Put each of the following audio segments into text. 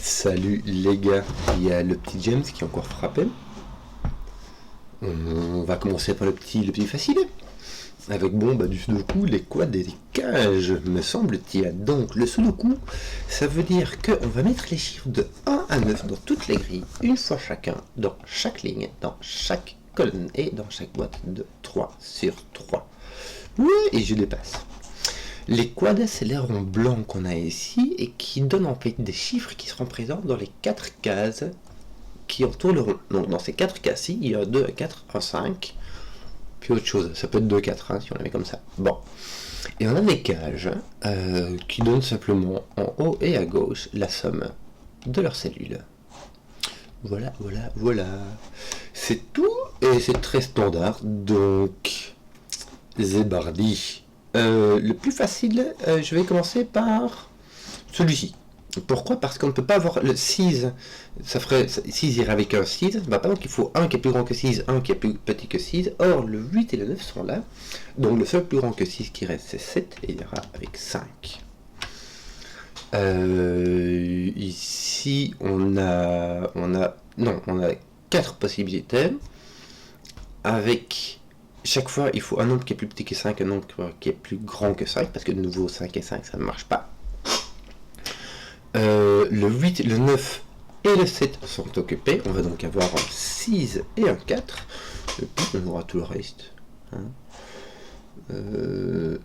Salut les gars, il y a le petit James qui est encore frappé. On va commencer par le petit facile. Avec du sudoku, les quads et les cages, me semble-t-il. Donc le sudoku, ça veut dire qu'on va mettre les chiffres de 1 à 9 dans toutes les grilles, une fois chacun, dans chaque ligne, dans chaque colonne et dans chaque boîte de 3 sur 3. Ouais, et je dépasse. Les quads, c'est les ronds blancs qu'on a ici et qui donnent en fait des chiffres qui seront présents dans les 4 cases qui entourent le rond. Donc dans ces 4 cases-ci, il y a un 2, un 4, un 5, puis autre chose. Ça peut être 2, 4, hein, si on la met comme ça. Bon. Et on a des cages qui donnent simplement en haut et à gauche la somme de leurs cellules. Voilà. C'est tout et c'est très standard. Donc, Zébardi. Le plus facile, je vais commencer par celui-ci. Pourquoi? Parce qu'on ne peut pas avoir le 6, ça ferait 6 irait avec un 6, bah pas, donc il faut un qui est plus grand que 6, un qui est plus petit que 6, or le 8 et le 9 sont là, donc le seul plus grand que 6 qui reste c'est 7, et il ira avec 5. Ici on a 4 possibilités, avec chaque fois il faut un nombre qui est plus petit que 5, un nombre qui est plus grand que 5, parce que de nouveau 5 et 5 ça ne marche pas. Le 8, le 9 et le 7 sont occupés. On va donc avoir un 6 et un 4. Et puis on aura tout le reste. Hein.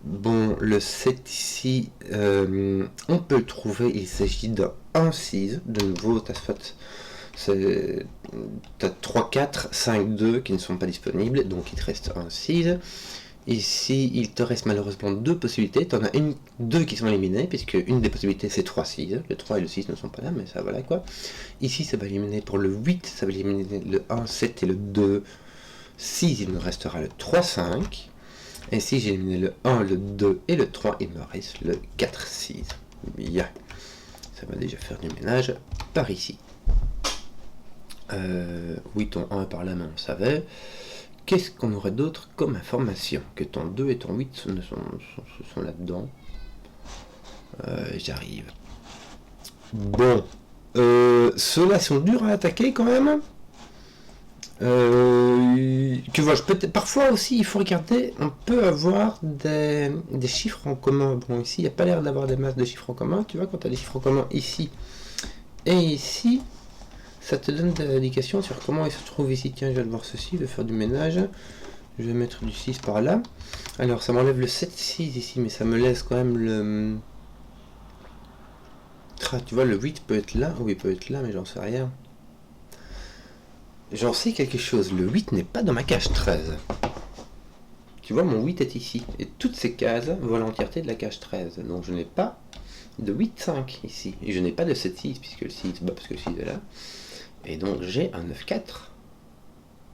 Bon, le 7 ici, on peut le trouver. Il s'agit d'un 1, 6. De nouveau, tu as 3, 4, 5, 2 qui ne sont pas disponibles. Donc il te reste un 6. Ici, il te reste malheureusement 2 possibilités. Tu en as deux qui sont éliminées, puisque une des possibilités c'est 3, 6. Le 3 et le 6 ne sont pas là, mais ça voilà quoi. Ici, ça va éliminer pour le 8, ça va éliminer le 1, 7 et le 2, 6. Il me restera le 3, 5. Et si j'ai éliminé le 1, le 2 et le 3, il me reste le 4, 6. Bien. Ça va déjà faire du ménage par ici. Oui, ton 1 est par là, mais on savait. Qu'est-ce qu'on aurait d'autre comme information? Que ton 2 et ton 8 sont là-dedans. J'arrive. Bon. Ceux-là sont durs à attaquer quand même. Que vois-je, peut-être parfois aussi il faut regarder, on peut avoir des chiffres en commun. Bon, ici il n'y a pas l'air d'avoir des masses de chiffres en commun. Tu vois, quand tu as des chiffres en commun ici et ici, ça te donne des indications sur comment il se trouve ici. Tiens, je vais voir ceci, je vais faire du ménage. Je vais mettre du 6 par là. Alors, ça m'enlève le 7, 6 ici, mais ça me laisse quand même le... Ah, tu vois, le 8 peut être là. Oui, il peut être là, mais j'en sais rien. J'en sais quelque chose. Le 8 n'est pas dans ma cage 13. Tu vois, mon 8 est ici. Et toutes ces cases voient l'entièreté de la cage 13. Donc, je n'ai pas de 8, 5 ici. Et je n'ai pas de 7, 6, puisque le 6, parce que le 6 est là. Et donc j'ai un 9, 4,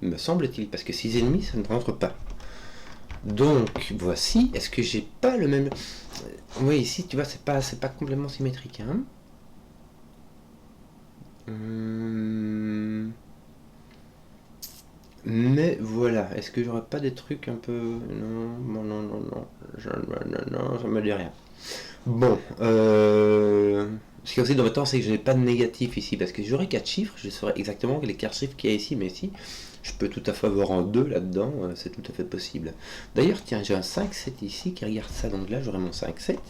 me semble-t-il, parce que 6,5 ça ne rentre pas. Donc voici, est-ce que j'ai pas le même... Oui, ici tu vois, c'est pas complètement symétrique. Hein. Mais voilà, est-ce que j'aurais pas des trucs un peu... Non, ça me dit rien. Bon, ce qui est aussi embêtant, c'est que je n'ai pas de négatif ici, parce que j'aurais 4 chiffres, je saurais exactement les 4 chiffres qu'il y a ici, mais ici, je peux tout à fait avoir un 2 là-dedans, c'est tout à fait possible. D'ailleurs, tiens, j'ai un 5, 7 ici qui regarde ça, donc là, j'aurais mon 5, 7,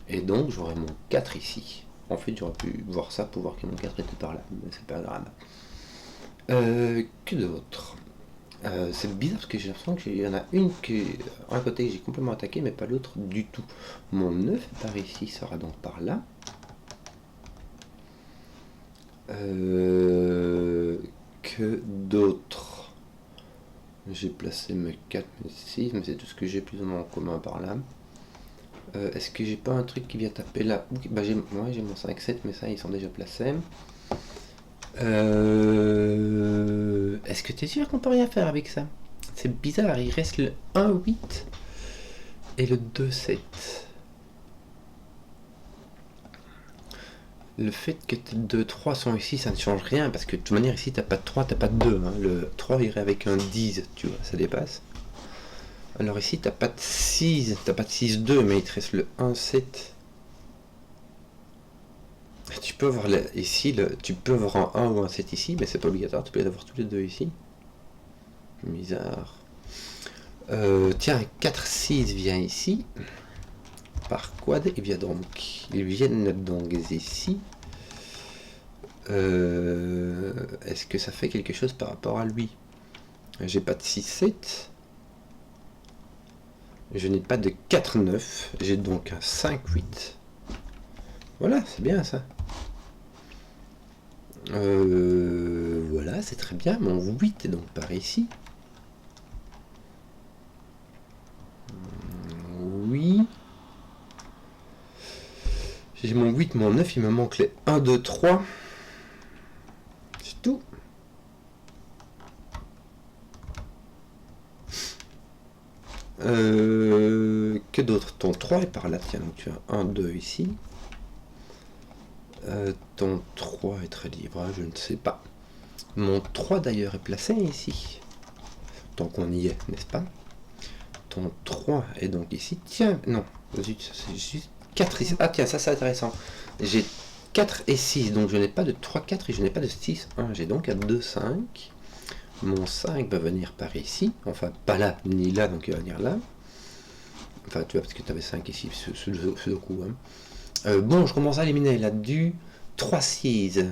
et donc j'aurais mon 4 ici. En fait, j'aurais pu voir ça pour voir que mon 4 était par là, mais c'est pas grave. Que d'autre? C'est bizarre parce que j'ai l'impression qu'il y en a une qui, un côté j'ai complètement attaqué, mais pas l'autre du tout. Mon 9 par ici sera donc par là. Que d'autre? J'ai placé mes 4, mes 6, mais c'est tout ce que j'ai plus ou moins en commun par là. Est-ce que j'ai pas un truc qui vient taper là? Bah j'ai mon 5, 7, mais ça ils sont déjà placés. Est-ce que tu es sûr qu'on peut rien faire avec ça? C'est bizarre, il reste le 1, 8 et le 2, 7. Le fait que 2, 3 sont ici, ça ne change rien, parce que de toute manière ici t'as pas de 3, t'as pas de 2. Hein. Le 3 irait avec un 10, tu vois, ça dépasse. Alors ici t'as pas de 6, 2, mais il te reste le 1, 7 Tu peux avoir ici, tu peux avoir un 1 ou un 7 ici, mais c'est pas obligatoire, tu peux les avoir tous les deux ici. Bizarre. Tiens, 4, 6 vient ici. Par quad, ils viennent donc ici. Est-ce que ça fait quelque chose par rapport à lui? J'ai pas de 6, 7. Je n'ai pas de 4, 9. J'ai donc un 5, 8. Voilà, c'est bien ça. Voilà, c'est très bien. Mon 8 est donc par ici. Oui. J'ai mon 8, mon 9, il me manque les 1, 2, 3. C'est tout. Que d'autre? Ton 3 est par là, tiens, donc tu as 1, 2 ici. Ton 3 est très libre, hein, je ne sais pas. Mon 3 d'ailleurs est placé ici. Tant qu'on y est, n'est-ce pas? Ton 3 est donc ici. Tiens, non, zut, c'est juste 4 ici. Ah tiens, ça c'est intéressant. J'ai 4 et 6, donc je n'ai pas de 3, 4 et je n'ai pas de 6, 1. J'ai donc un 2, 5. Mon 5 va venir par ici. Enfin, pas là, ni là, donc il va venir là. Enfin, tu vois, parce que tu avais 5 ici, ce coup. Hein. Bon, je commence à éliminer là du 3, 6,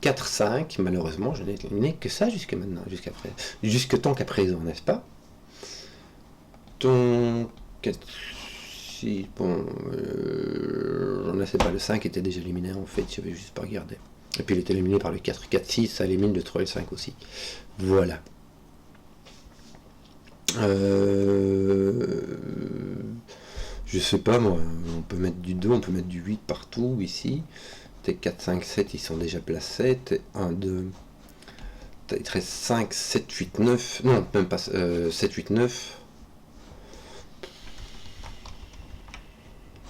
4, 5. Malheureusement, je n'ai éliminé que ça jusque maintenant, jusque tant qu'à présent, n'est-ce pas? Ton 4, 6, bon, je ne sais pas, le 5 était déjà éliminé en fait, je vais juste pas regarder. Et puis il est éliminé par le 4, 4, 6, ça élimine le 3 et le 5 aussi. Voilà. Je sais pas moi, on peut mettre du 2, on peut mettre du 8 partout ici. Tes 4, 5, 7 ils sont déjà placés. Tes 1, 2. T'as 13, 5, 7, 8, 9. Non, même pas 7, 8, 9.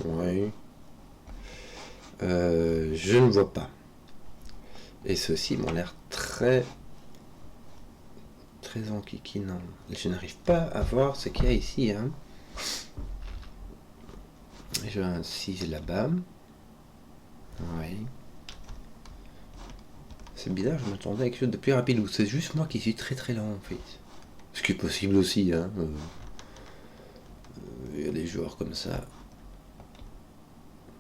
Ouais. Je ne vois pas. Et ceux-ci m'ont l'air très enquiquinants. Je n'arrive pas à voir ce qu'il y a ici. Hein. J'ai un 6 là-bas. Ouais. C'est bizarre, je m'attendais à quelque chose de plus rapide. Ou c'est juste moi qui suis très lent en fait. Ce qui est possible aussi. Hein. Y a des joueurs comme ça.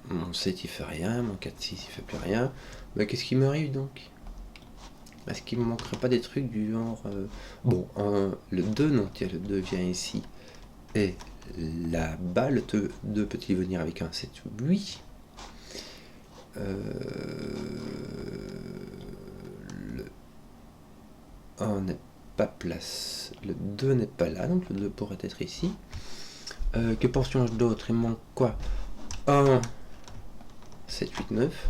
Mon 7 il fait rien, mon 4-6 il fait plus rien. Mais qu'est-ce qui m'arrive donc? Est-ce qu'il me manquerait pas des trucs du genre... Bon, le 2, non, tiens, le 2 vient ici. Et là-bas, le 2 peut-il venir avec un 7, 8. Le 1 n'est pas place. Le 2 n'est pas là, donc le 2 pourrait être ici. Que pensions-je d'autre? Il me manque quoi? 1, 7, 8, 9.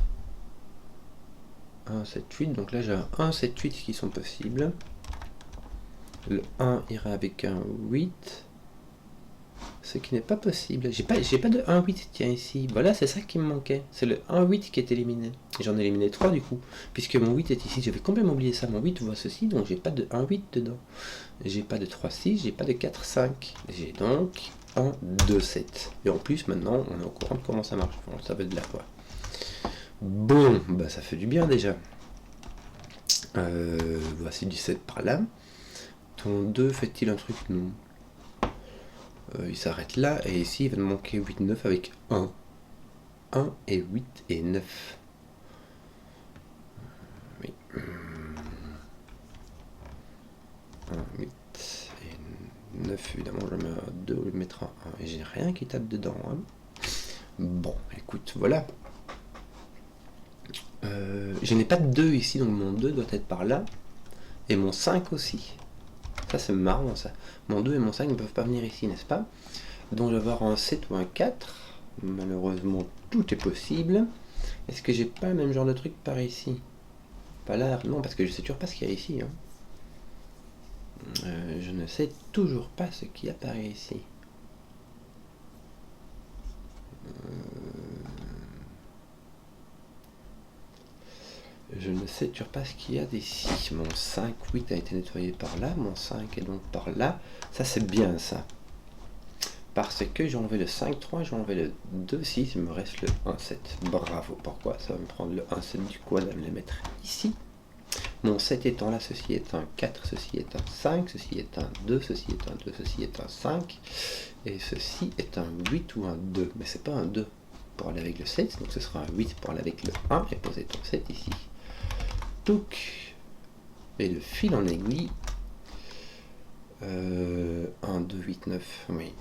1, 7, 8, donc là j'ai un 1, 7, 8 qui sont possibles. Le 1 ira avec un 8. Ce qui n'est pas possible. J'ai pas de 1, 8, tiens ici. Voilà, c'est ça qui me manquait. C'est le 1, 8 qui est éliminé. Et j'en ai éliminé 3 du coup. Puisque mon 8 est ici. J'avais complètement oublié ça. Mon 8 voit ceci, donc j'ai pas de 1, 8 dedans. J'ai pas de 3, 6, j'ai pas de 4, 5. J'ai donc 1, 2, 7. Et en plus, maintenant, on est au courant de comment ça marche. Bon, ça veut de là quoi. Bon, bah ça fait du bien déjà. Voici du 7 par là. Ton 2 fait-il un truc? Non. Il s'arrête là, et ici il va me manquer 8, 9 avec 1. 1 et 8 et 9. Oui. 1, 8 et 9, évidemment, je mets un 2 ou je mettrai un 1. Et j'ai rien qui tape dedans. Hein. Bon, écoute, voilà. Je n'ai pas de 2 ici, donc mon 2 doit être par là. Et mon 5 aussi. Ça, c'est marrant, ça. Mon 2 et mon 5 ne peuvent pas venir ici, n'est-ce pas? Donc, je vais avoir un 7 ou un 4. Malheureusement, tout est possible. Est-ce que j'ai pas le même genre de truc par ici? Pas là, non, parce que je sais toujours pas ce qu'il y a ici. Hein. Je ne sais toujours pas ce qu'il y a par ici. Je ne sais toujours pas ce qu'il y a d'ici. Mon 5, 8 a été nettoyé par là. Mon 5 est donc par là. Ça, c'est bien, ça. Parce que j'ai enlevé le 5-3, j'ai enlevé le 2-6, il me reste le 1-7. Bravo, pourquoi? Ça va me prendre le 1-7 du quad à me le mettre ici. Mon 7 étant là, ceci est un 4, ceci est un 5, ceci est un 2, ceci est un 2, ceci est un 5. Et ceci est un 8 ou un 2. Mais c'est pas un 2 pour aller avec le 7, donc ce sera un 8 pour aller avec le 1 et poser ton 7 ici. Touc. Et le fil en aiguille. 1, 2, 8, 9, oui.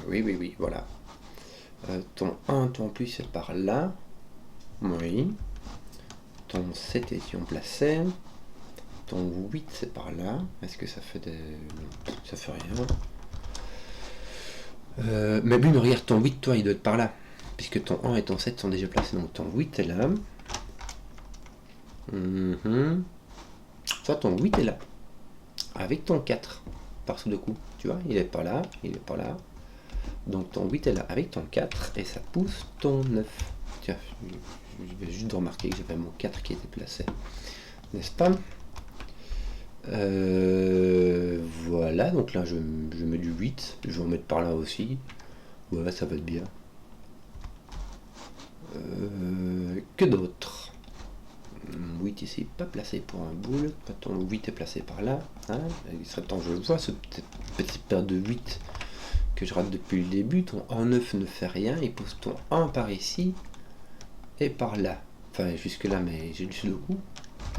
Oui, voilà. Ton 1, ton plus, c'est par là. Oui. Ton 7 est si on plaçait. Ton 8, c'est par là. Est-ce que ça fait des... Non, ça fait rien. Mais bon, regarde, ton 8, toi, il doit être par là. Puisque ton 1 et ton 7 sont déjà placés. Donc ton 8 est là. Toi, ton 8 est là. Avec ton 4. Par sous de coup. Tu vois, il est pas là. Il est pas là. Donc ton 8 est là avec ton 4. Et ça pousse ton 9. Tiens, je vais juste remarquer que j'avais mon 4 qui était placé. N'est-ce pas? Voilà, donc là je mets du 8, je vais en mettre par là aussi. Ouais, ça va être bien. Que d'autre? 8 ici, pas placé pour un boule. Ton 8 est placé par là. Hein, il serait temps, je vois ce petit paire de 8 que je rate depuis le début. Ton 1-9 ne fait rien, il pose ton 1 par ici et par là. Enfin, jusque là, mais j'ai du coup.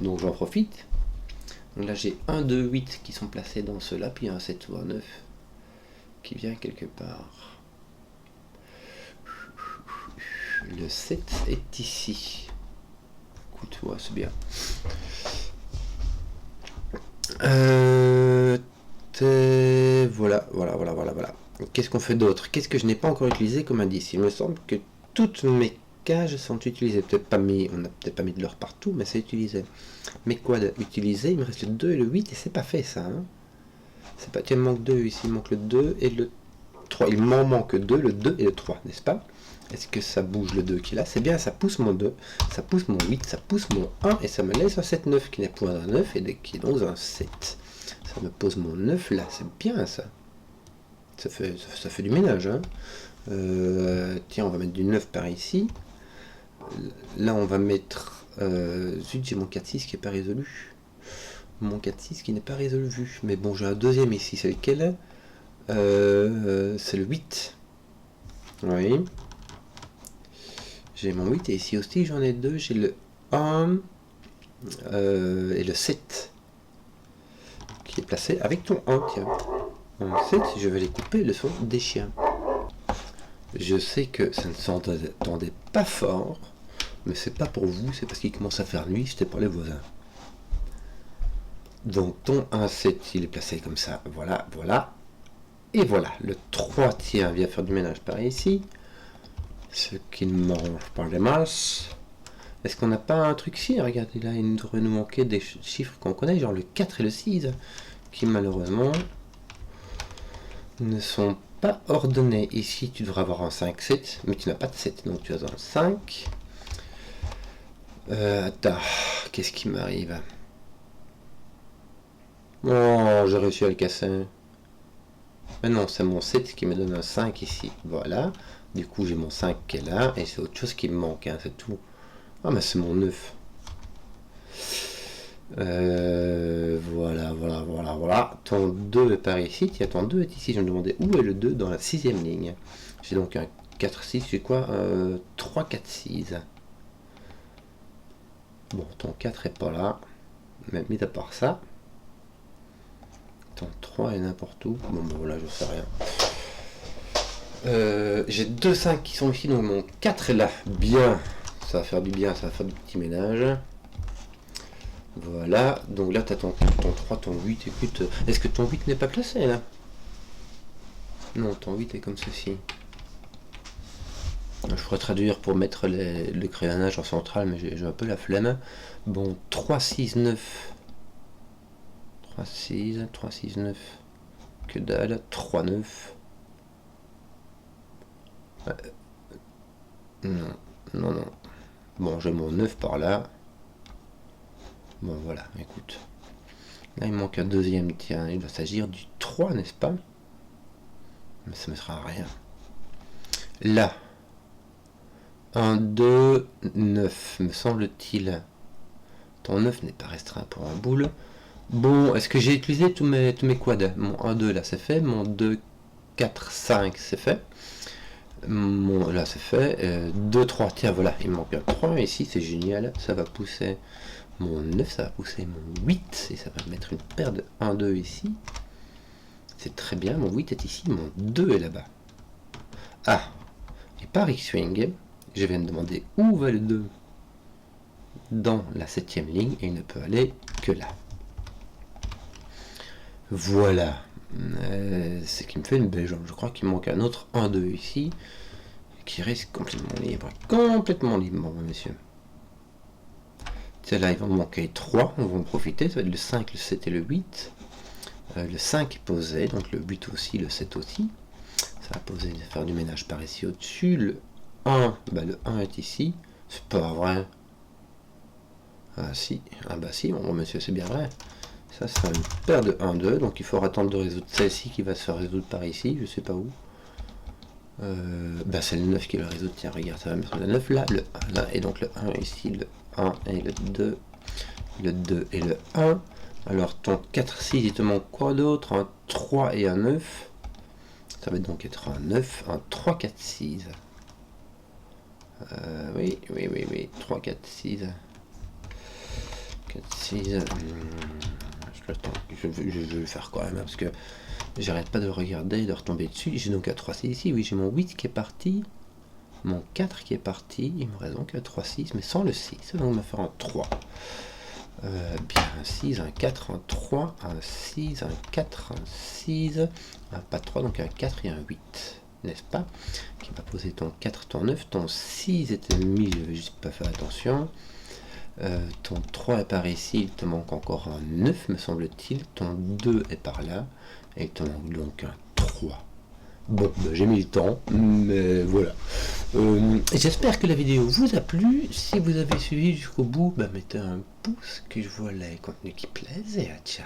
Donc j'en profite. Donc là j'ai 1, 2, 8 qui sont placés dans ceux-là, puis un 7 ou un 9 qui vient quelque part. Le 7 est ici. Écoute, ouais, c'est bien. Voilà. Qu'est-ce qu'on fait d'autre? Qu'est-ce que je n'ai pas encore utilisé comme indice? Il me semble que toutes mes cages sont utilisées. Peut-être pas mis, on n'a peut-être pas mis de l'or partout, mais c'est utilisé. Mais quoi d'utiliser? Il me reste le 2 et le 8 et c'est pas fait ça. Hein, c'est pas, tiens, il manque 2 ici, il manque le 2 et le 3. Il m'en manque 2, le 2 et le 3, n'est-ce pas? Est-ce que ça bouge le 2 qui est là? C'est bien, ça pousse mon 2, ça pousse mon 8, ça pousse mon 1 et ça me laisse un 7-9 qui n'est point un 9 et qui est donc un 7. Ça me pose mon 9 là, c'est bien ça. Ça fait du ménage. Hein. Tiens, on va mettre du 9 par ici. Là, on va mettre... zut, j'ai mon 4-6 qui n'est pas résolu. Mon 4-6 qui n'est pas résolu. Mais bon, j'ai un deuxième ici. C'est lequel? C'est le 8. Oui. J'ai mon 8 et ici aussi j'en ai deux. J'ai le 1 et le 7 qui est placé avec ton 1. Tiens. En 7, je vais les couper, le son des chiens. Je sais que ça ne s'entendait pas fort, mais c'est pas pour vous, c'est parce qu'il commence à faire nuit, c'était pour les voisins. Donc ton 1-7, il est placé comme ça, voilà. Et voilà, le 3, tiens, vient faire du ménage par ici. Ce qui ne m'arrange pas les masses. Est-ce qu'on n'a pas un truc ici? Regardez là, il devrait nous manquer des chiffres qu'on connaît, genre le 4 et le 6, qui malheureusement ne sont pas ordonnés. Ici, tu devrais avoir un 5-7, mais tu n'as pas de 7, donc tu as un 5. Attends, qu'est-ce qui m'arrive? Oh, j'ai réussi à le casser. Mais non, c'est mon 7 qui me donne un 5 ici. Voilà. Du coup, j'ai mon 5 qui est là, et c'est autre chose qui me manque, hein, c'est tout. Ah, mais c'est mon 9. Voilà. Ton 2 est par ici. Tiens, ton 2 est ici. Je me demandais où est le 2 dans la 6ème ligne. J'ai donc un 4-6. J'ai quoi? 3-4-6. Bon, ton 4 est pas là. Mais mis à part ça, ton 3 est n'importe où. Bon, voilà, je sais rien. J'ai 2 5 qui sont ici. Donc mon 4 est là. Bien. Ça va faire du bien. Ça va faire du petit ménage. Voilà, donc là tu as ton 3, ton 8, écoute, est-ce que ton 8 n'est pas placé là? Non, ton 8 est comme ceci. Je pourrais traduire pour mettre le crayonnage en centrale, mais j'ai un peu la flemme. Bon, 3, 6, 9. 3, 6, 9. Que dalle, 3, 9. Non. Bon, j'ai mon 9 par là. Bon, voilà, écoute. Là, il manque un deuxième, tiens, il va s'agir du 3, n'est-ce pas? Mais ça ne me sera rien. Là. 1, 2, 9, me semble-t-il. Ton 9 n'est pas restreint pour un boule. Bon, est-ce que j'ai utilisé tous mes quads? Mon 1, 2, là, c'est fait. Mon 2, 4, 5, c'est fait. Mon, là, c'est fait. 2, 3, tiens, voilà, il me manque un 3 ici, c'est génial. Ça va pousser mon 9, ça va pousser mon 8. Et ça va mettre une paire de 1, 2 ici. C'est très bien, mon 8 est ici, mon 2 est là-bas. Ah, et par X-Swing, je viens de demander où va le 2 dans la 7ème ligne, et il ne peut aller que là. Voilà. C'est qui me fait une belle jambe. Je crois qu'il manque un autre 1-2 ici, qui reste complètement libre. Complètement libre, mon monsieur. Tiens, là, il va me manquer 3. On va en profiter. Ça va être le 5, le 7 et le 8. Le 5 est posé, donc le 8 aussi, le 7 aussi. Ça va poser, faire du ménage par ici au-dessus. Le 1, bah le 1 est ici. C'est pas vrai. Ah si, ah bah si, mon monsieur, c'est bien vrai. Ça sera une paire de 1, 2, donc il faudra attendre de résoudre celle-ci qui va se faire résoudre par ici, je sais pas où. Bah c'est le 9 qui va résoudre, tiens regarde, ça va mettre le 9 là, le 1 là, et donc le 1 ici, le 1 et le 2 et le 1. Alors ton 4, 6, il te manque quoi d'autre? Un 3 et un 9. Ça va donc être un 9, un 3, 4, 6. Oui, 3, 4, 6. 4, 6. Je vais le faire quand même, parce que j'arrête pas de regarder et de retomber dessus. J'ai donc un 3, 6 ici, oui, j'ai mon 8 qui est parti, mon 4 qui est parti, il me reste donc un 3, 6, mais sans le 6, donc on va faire un 3. Bien, un 6, un 4, un 3, un 6, un 4, un 6, un pas de 3, donc un 4 et un 8, n'est-ce pas? Qui va poser ton 4, ton 9, ton 6 était mis, je vais juste pas faire attention. Ton 3 est par ici, il te manque encore un 9 me semble-t-il, ton 2 est par là, et il te manque donc un 3. Bon, bah, j'ai mis le temps, mais voilà. J'espère que la vidéo vous a plu. Si vous avez suivi jusqu'au bout, bah, mettez un pouce, que je vois les contenus qui plaisent, et ciao.